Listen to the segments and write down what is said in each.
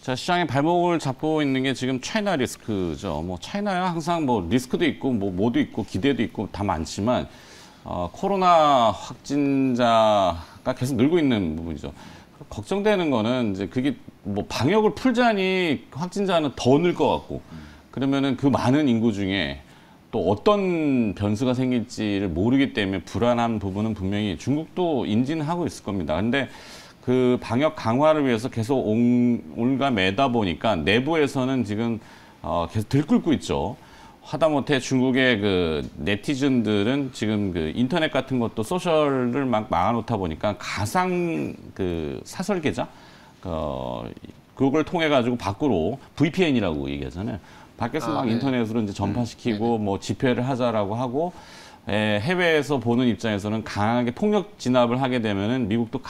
자, 시장의 발목을 잡고 있는 게 지금 차이나 리스크죠. 뭐 차이나야 항상 뭐 리스크도 있고 뭐도 있고 기대도 있고 다 많지만 코로나 확진자가 계속 늘고 있는 부분이죠. 걱정되는 거는 이제 그게 뭐 방역을 풀자니 확진자는 더 늘 것 같고 그러면은 그 많은 인구 중에 또 어떤 변수가 생길지를 모르기 때문에 불안한 부분은 분명히 중국도 인지는 하고 있을 겁니다. 근데 그 방역 강화를 위해서 계속 올가매다 보니까 내부에서는 지금 계속 들끓고 있죠. 하다못해 중국의 그 네티즌들은 지금 그 인터넷 같은 것도 소셜을 막 막아놓다 보니까 가상 그 사설 계좌 그걸 통해 가지고 밖으로 VPN이라고 얘기하잖아요. 밖에서 막 인터넷으로 이제 전파시키고 뭐 집회를 하자라고 하고 해외에서 보는 입장에서는 강하게 폭력 진압을 하게 되면은 미국도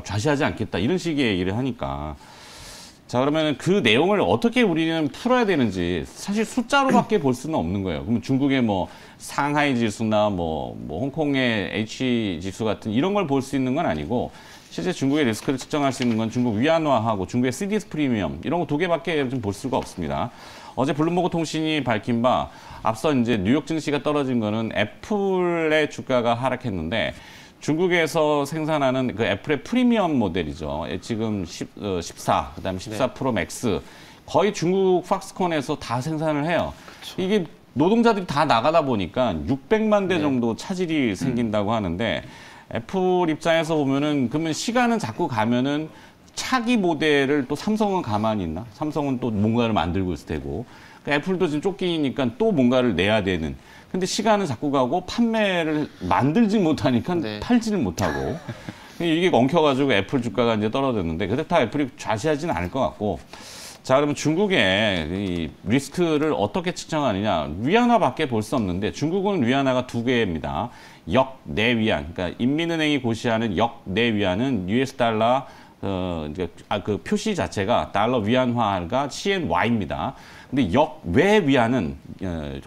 좌시하지 않겠다 이런 식의 얘기를 하니까 자 그러면은 그 내용을 어떻게 우리는 풀어야 되는지 사실 숫자로밖에 볼 수는 없는 거예요. 그러면 중국의 뭐 상하이 지수나 뭐 홍콩의 H 지수 같은 이런 걸 볼 수 있는 건 아니고 실제 중국의 리스크를 측정할 수 있는 건 중국 위안화하고 중국의 CDS 프리미엄 이런 거 두 개밖에 좀 볼 수가 없습니다. 어제 블룸버그 통신이 밝힌 바 앞서 이제 뉴욕 증시가 떨어진 거는 애플의 주가가 하락했는데 중국에서 생산하는 그 애플의 프리미엄 모델이죠. 지금 14, 그다음에 14 프로 맥스 거의 중국 팍스콘에서 다 생산을 해요. 그렇죠. 이게 노동자들이 다 나가다 보니까 600만 대 정도 차질이 생긴다고 하는데 애플 입장에서 보면은 그러면 시간은 자꾸 가면은 차기 모델을 또 삼성은 가만히 있나? 삼성은 또 뭔가를 만들고 있을 테고. 그러니까 애플도 지금 쫓기니까 또 뭔가를 내야 되는. 근데 시간은 자꾸 가고 판매를 만들지 못하니까 팔지를 못하고. 이게 엉켜가지고 애플 주가가 이제 떨어졌는데 그렇다고 애플이 좌시하지는 않을 것 같고. 자, 그러면 중국의 이 리스크를 어떻게 측정하느냐. 위안화밖에 볼 수 없는데 중국은 위안화가 두 개입니다. 역내위안. 그러니까 인민은행이 고시하는 역내위안은 US 달러 그 표시 자체가 달러 위안화가 CNY입니다. 근데 역외 위안은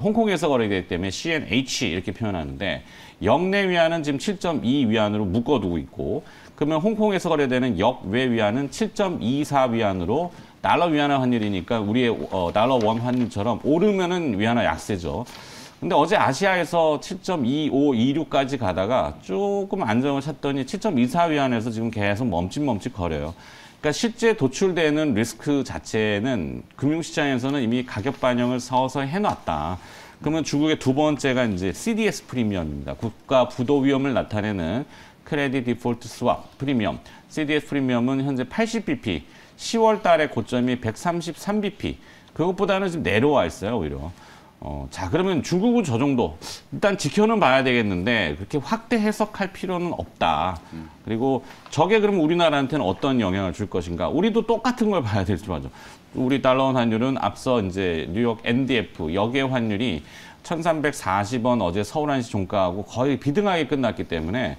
홍콩에서 거래되기 때문에 CNH 이렇게 표현하는데 역내 위안은 지금 7.2 위안으로 묶어두고 있고 그러면 홍콩에서 거래되는 역외 위안은 7.24 위안으로 달러 위안화 환율이니까 우리의 달러 원 환율처럼 오르면은 위안화 약세죠. 근데 어제 아시아에서 7.2526까지 가다가 조금 안정을 찾더니 7.24 위안에서 지금 계속 멈칫멈칫 거려요. 그러니까 실제 도출되는 리스크 자체는 금융시장에서는 이미 가격 반영을 서서히 해놨다. 그러면 중국의 두 번째가 이제 CDS 프리미엄입니다. 국가 부도 위험을 나타내는 크레딧 디폴트 스왑 프리미엄. CDS 프리미엄은 현재 80bp, 10월 달에 고점이 133bp. 그것보다는 지금 내려와 있어요, 오히려. 자, 그러면 중국은 저 정도. 일단 지켜는 봐야 되겠는데, 그렇게 확대 해석할 필요는 없다. 그리고 저게 그러면 우리나라한테는 어떤 영향을 줄 것인가. 우리도 똑같은 걸 봐야 될 줄 알죠. 우리 달러원 환율은 앞서 이제 뉴욕 NDF 역외 환율이 1340원 어제 서울한시 종가하고 거의 비등하게 끝났기 때문에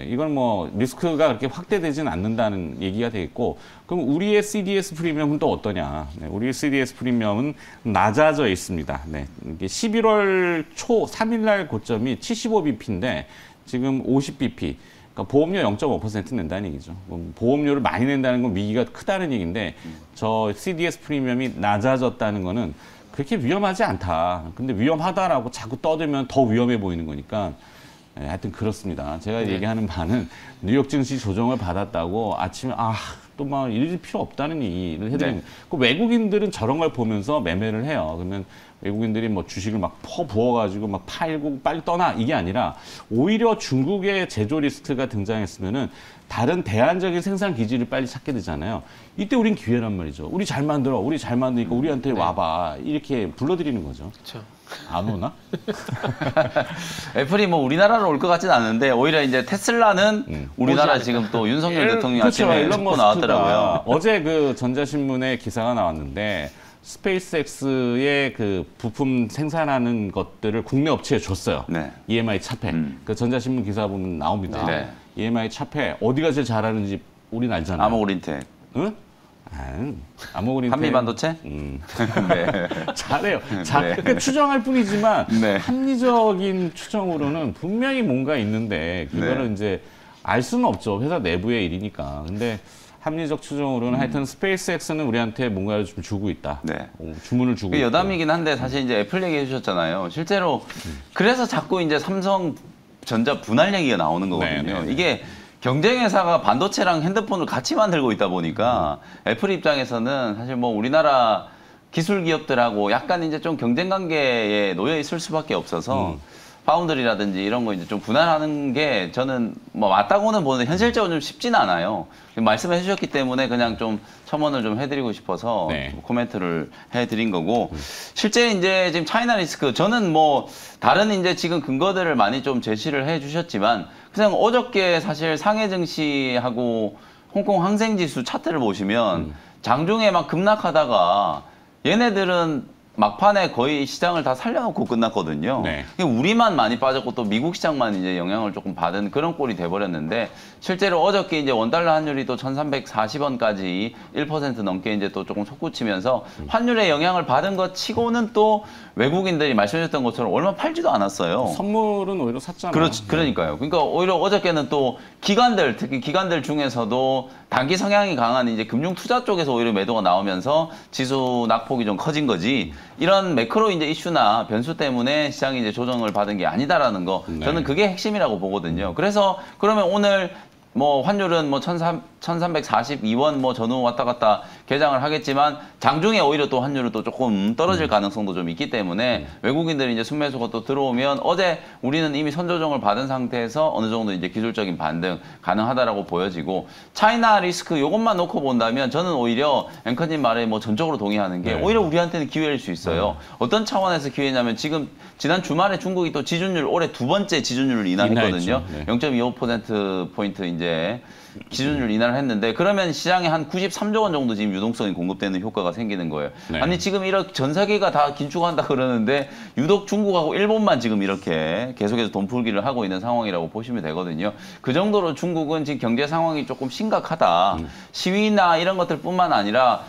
이건 뭐 리스크가 그렇게 확대되지는 않는다는 얘기가 되겠고 그럼 우리의 CDS 프리미엄은 또 어떠냐? 우리의 CDS 프리미엄은 낮아져 있습니다. 이게 11월 초 3일 날 고점이 75bp인데 지금 50bp. 그러니까 보험료 0.5% 낸다는 얘기죠. 보험료를 많이 낸다는 건 위기가 크다는 얘기인데 저 CDS 프리미엄이 낮아졌다는 거는 그렇게 위험하지 않다. 근데 위험하다라고 자꾸 떠들면 더 위험해 보이는 거니까 하여튼 그렇습니다. 제가 얘기하는 바는 뉴욕 증시 조정을 받았다고 아침에 또 막 이럴 필요 없다는 얘기를 해드리는 그 외국인들은 저런 걸 보면서 매매를 해요. 그러면 외국인들이 뭐 주식을 막 부어가지고 막 팔고 빨리 떠나 이게 아니라 오히려 중국의 제조 리스크가 등장했으면은 다른 대안적인 생산 기지를 빨리 찾게 되잖아요. 이때 우린 기회란 말이죠. 우리 잘 만들어, 우리 잘 만드니까 우리한테 와봐 이렇게 불러들이는 거죠. 그렇죠. 안 오나? 애플이 뭐 우리나라로 올 것 같지는 않은데 오히려 이제 테슬라는 우리나라 지금 또 윤석열 대통령이 아침에 듣고 나왔더라고요. 어제 그 전자신문에 기사가 나왔는데 스페이스X의 그 부품 생산하는 것들을 국내 업체에 줬어요. EMI 차폐. 그 전자신문 기사 보면 나옵니다. EMI 차폐 어디가 제일 잘하는지 우린 알잖아요. 아모린텍. 응? 아모그린텍 한미 반도체? 네. 잘해요. 그러니까 추정할 뿐이지만 네. 합리적인 추정으로는 분명히 뭔가 있는데 그거를 이제 알 수는 없죠. 회사 내부의 일이니까. 근데 합리적 추정으로는 하여튼 스페이스X는 우리한테 뭔가를 좀 주고 있다. 네. 주문을 주고 있다. 여담이긴 한데 사실 이제 애플 얘기해 주셨잖아요. 실제로 그래서 자꾸 이제 삼성전자 분할 얘기가 나오는 거거든요. 이게 경쟁회사가 반도체랑 핸드폰을 같이 만들고 있다 보니까 애플 입장에서는 사실 뭐 우리나라 기술 기업들하고 약간 이제 좀 경쟁 관계에 놓여 있을 수밖에 없어서 파운드리라든지 이런 거 이제 좀 분할하는 게 저는 뭐 맞다고는 보는데 현실적으로 좀 쉽지는 않아요. 말씀해 주셨기 때문에 그냥 좀 첨언을 좀 해드리고 싶어서 코멘트를 해드린 거고 실제 이제 지금 차이나 리스크 저는 뭐 다른 이제 지금 근거들을 많이 좀 제시를 해 주셨지만 그냥 어저께 사실 상해 증시하고 홍콩 항생지수 차트를 보시면 장중에 막 급락하다가 얘네들은 막판에 거의 시장을 다 살려놓고 끝났거든요. 우리만 많이 빠졌고 또 미국 시장만 이제 영향을 조금 받은 그런 꼴이 돼버렸는데 실제로 어저께 이제 원달러 환율이 또 1,340원까지 1% 넘게 이제 또 조금 솟구치면서 환율의 영향을 받은 것 치고는 또 외국인들이 말씀하셨던 것처럼 얼마 팔지도 않았어요. 선물은 오히려 샀잖아요. 그러니까요. 그러니까 오히려 어저께는 또 기관들, 특히 기관들 중에서도 단기 성향이 강한 이제 금융 투자 쪽에서 오히려 매도가 나오면서 지수 낙폭이 좀 커진 거지. 이런 매크로 이제 이슈나 변수 때문에 시장이 이제 조정을 받은 게 아니다라는 거. 저는 그게 핵심이라고 보거든요. 그래서 그러면 오늘 뭐 환율은 뭐 1,342원 뭐 전후 왔다 갔다 개장을 하겠지만 장중에 오히려 또 환율은 또 조금 떨어질 가능성도 좀 있기 때문에 외국인들이 이제 순매수가 또 들어오면 어제 우리는 이미 선조정을 받은 상태에서 어느 정도 이제 기술적인 반등 가능하다라고 보여지고 차이나 리스크 요것만 놓고 본다면 저는 오히려 앵커님 말에 뭐 전적으로 동의하는 게 오히려 우리한테는 기회일 수 있어요. 어떤 차원에서 기회냐면 지금 지난 주말에 중국이 또 지준율 올해 두 번째 지준율을 인하했거든요. 0.25%포인트 이제 기준율 인하를 했는데 그러면 시장에 한 93조 원 정도 지금 유동성이 공급되는 효과가 생기는 거예요. 아니 지금 이렇게 전 세계가 다 긴축한다 그러는데 유독 중국하고 일본만 지금 이렇게 계속해서 돈 풀기를 하고 있는 상황이라고 보시면 되거든요. 그 정도로 중국은 지금 경제 상황이 조금 심각하다. 시위나 이런 것들뿐만 아니라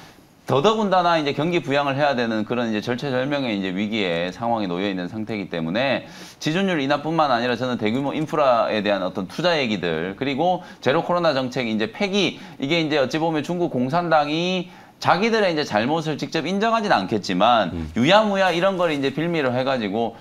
더더군다나 이제 경기 부양을 해야 되는 그런 이제 절체절명의 이제 위기에 상황에 놓여 있는 상태이기 때문에 지준율 인하뿐만 아니라 저는 대규모 인프라에 대한 어떤 투자 얘기들 그리고 제로 코로나 정책 이제 폐기 이게 이제 어찌 보면 중국 공산당이 자기들의 이제 잘못을 직접 인정하진 않겠지만 유야무야 이런 걸 이제 빌미로 해가지고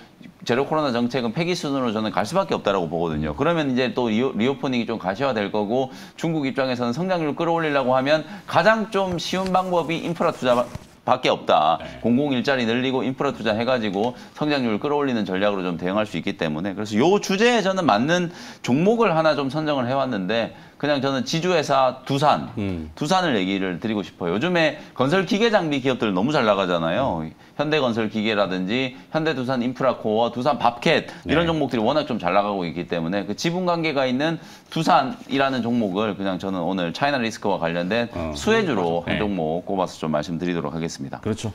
제로 코로나 정책은 폐기 수준으로 저는 갈 수밖에 없다라고 보거든요. 그러면 이제 또 리오프닝이 좀 가시화될 거고 중국 입장에서는 성장률 끌어올리려고 하면 가장 좀 쉬운 방법이 인프라 투자 밖에 없다. 공공 일자리 늘리고 인프라 투자 해가지고 성장률을 끌어올리는 전략으로 좀 대응할 수 있기 때문에 그래서 요 주제에 저는 맞는 종목을 하나 좀 선정을 해왔는데 그냥 저는 지주회사 두산을 얘기를 드리고 싶어요. 요즘에 건설 기계 장비 기업들 너무 잘 나가잖아요. 현대건설기계라든지 현대두산 인프라코어, 두산 밥캣 이런 종목들이 워낙 좀 잘 나가고 있기 때문에 그 지분 관계가 있는 두산이라는 종목을 그냥 저는 오늘 차이나 리스크와 관련된 수혜주로 한 종목 꼽아서 좀 말씀드리도록 하겠습니다. 그렇죠.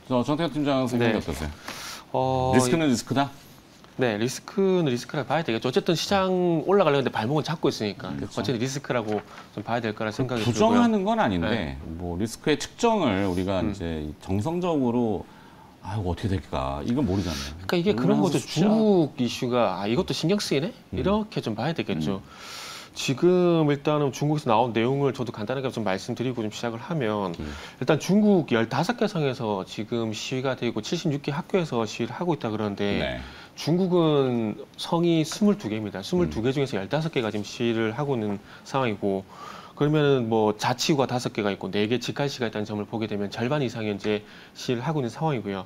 정태현 팀장 생각이 어떠세요? 리스크는 리스크다? 네, 리스크는 리스크라 봐야 되겠죠. 어쨌든 시장 올라가려는데 발목을 잡고 있으니까 어쨌든 리스크라고 좀 봐야 될 거라 생각이 들고요. 부정하는 건 아닌데 뭐 리스크의 측정을 우리가 이제 정성적으로 이거 어떻게 될까 이건 모르잖아요. 그러니까 이게 그런 거죠. 중국 이슈가 이것도 신경 쓰이네 이렇게 좀 봐야 되겠죠. 지금 일단은 중국에서 나온 내용을 저도 간단하게 좀 말씀드리고 좀 시작을 하면 일단 중국 15개 성에서 지금 시위가 되고 76개 학교에서 시위를 하고 있다 그러는데 중국은 성이 22개입니다. 22개 중에서 15개가 지금 시위를 하고 있는 상황이고 그러면은 뭐 자치구가 5개가 있고 4개 직할시가 있다는 점을 보게 되면 절반 이상이 이제 시위를 하고 있는 상황이고요.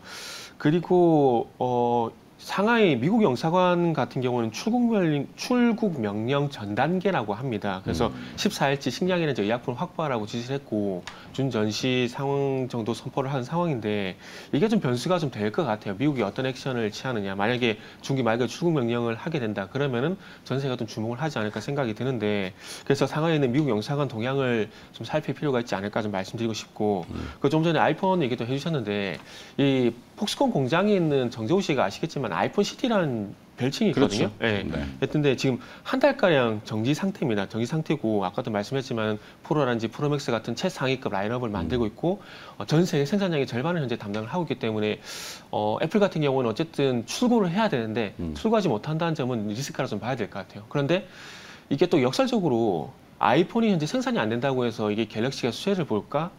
그리고 상하이 미국 영사관 같은 경우는 출국 명령 전 단계라고 합니다. 그래서 14일치 식량이나 의약품 확보하라고 지시를 했고 준전시 상황 정도 선포를 한 상황인데 이게 좀 변수가 좀 될 것 같아요. 미국이 어떤 액션을 취하느냐. 만약에 중국이 말 그대로 출국 명령을 하게 된다. 그러면은 전세가 좀 주목을 하지 않을까 생각이 드는데 그래서 상하이에 있는 미국 영사관 동향을 좀 살필 필요가 있지 않을까 좀 말씀드리고 싶고 그 좀 전에 아이폰 얘기도 해주셨는데 이 폭스콘 공장에 있는 정재호 씨가 아시겠지만 아이폰 시티라는 별칭이 있거든요. 그렇죠. 예. 네. 근데 지금 한 달가량 정지 상태입니다. 정지 상태고 아까도 말씀했지만 프로라든지 프로맥스 같은 최상위급 라인업을 만들고 있고 전 세계 생산량의 절반을 현재 담당을 하고 있기 때문에 애플 같은 경우는 어쨌든 출고를 해야 되는데 출고하지 못한다는 점은 리스크라 좀 봐야 될 것 같아요. 그런데 이게 또 역설적으로 아이폰이 현재 생산이 안 된다고 해서 이게 갤럭시가 수혜를 볼까?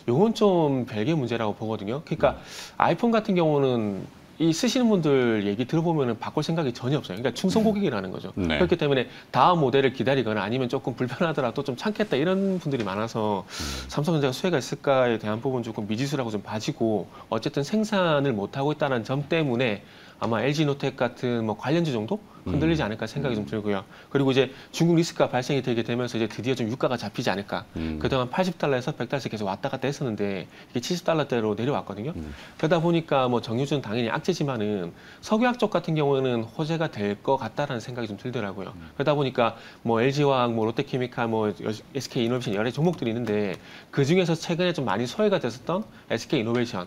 이건 좀 별개 문제라고 보거든요. 그러니까 아이폰 같은 경우는 이 쓰시는 분들 얘기 들어보면 바꿀 생각이 전혀 없어요. 그러니까 충성 고객이라는 거죠. 네. 그렇기 때문에 다음 모델을 기다리거나 아니면 조금 불편하더라도 좀 참겠다 이런 분들이 많아서 삼성전자가 수혜가 있을까에 대한 부분 조금 미지수라고 좀 봐지고 어쨌든 생산을 못하고 있다는 점 때문에 아마 LG노텍 같은 뭐 관련주 정도 흔들리지 않을까 생각이 좀 들고요. 그리고 이제 중국 리스크가 발생이 되게 되면서 이제 드디어 좀 유가가 잡히지 않을까. 그동안 80달러에서 100달러씩 계속 왔다 갔다 했었는데 이게 70달러대로 내려왔거든요. 그러다 보니까 뭐 정유주는 당연히 악재지만은 석유학 쪽 같은 경우는 호재가 될 것 같다라는 생각이 좀 들더라고요. 그러다 보니까 뭐 LG화학, 뭐 롯데케미칼, 뭐 SK이노베이션 여러 종목들이 있는데 그 중에서 최근에 좀 많이 소외가 됐었던 SK이노베이션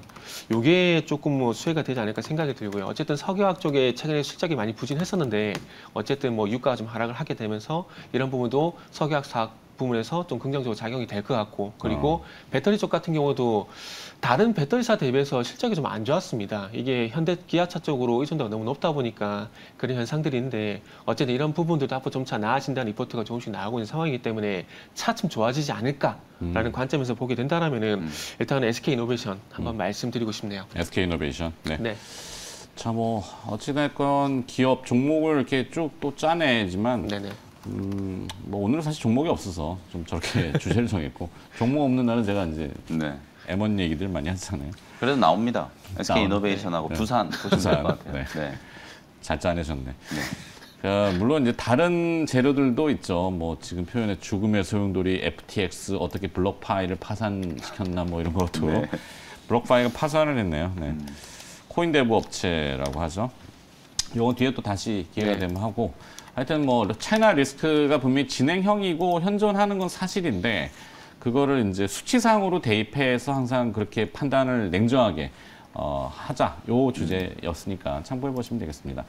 요게 조금 뭐 수혜가 되지 않을까 생각이 들고요. 어쨌든 석유학 쪽에 최근에 실적이 많이 부진했었는데 어쨌든 뭐 유가가 좀 하락을 하게 되면서 이런 부분도 석유학 사업 부분에서 좀 긍정적으로 작용이 될 것 같고 그리고 배터리 쪽 같은 경우도 다른 배터리사 대비해서 실적이 좀 안 좋았습니다. 이게 현대 기아차 쪽으로 의존도가 너무 높다 보니까 그런 현상들이 있는데 어쨌든 이런 부분들도 앞으로 점차 나아진다는 리포트가 조금씩 나오고 있는 상황이기 때문에 차츰 좋아지지 않을까라는 관점에서 보게 된다라면은 일단은 SK이노베이션 한번 말씀드리고 싶네요. SK이노베이션. 네. 네. 자, 뭐 어찌됐건 기업 종목을 이렇게 쭉 또 짜내지만 네네. 뭐 오늘은 사실 종목이 없어서 좀 저렇게 주제를 정했고 종목 없는 날은 제가 이제 네. M1 얘기들 많이 하잖아요. 그래도 나옵니다. SK이노베이션하고 네. 부산 보시면 될 것 같아요. 네. 네. 잘 짜내셨네. 물론 이제 다른 재료들도 있죠. 뭐 지금 표현의 죽음의 소용돌이 FTX 어떻게 블록 파일을 파산시켰나 뭐 이런 것도 네. 블록 파일을 파산을 했네요. 네. 코인데브 업체라고 하죠. 이건 뒤에 또 다시 기회가 네. 되면 하고 하여튼 뭐 차이나 리스크가 분명히 진행형이고 현존하는 건 사실인데 그거를 이제 수치상으로 대입해서 항상 그렇게 판단을 냉정하게 하자 요 주제였으니까 참고해 보시면 되겠습니다.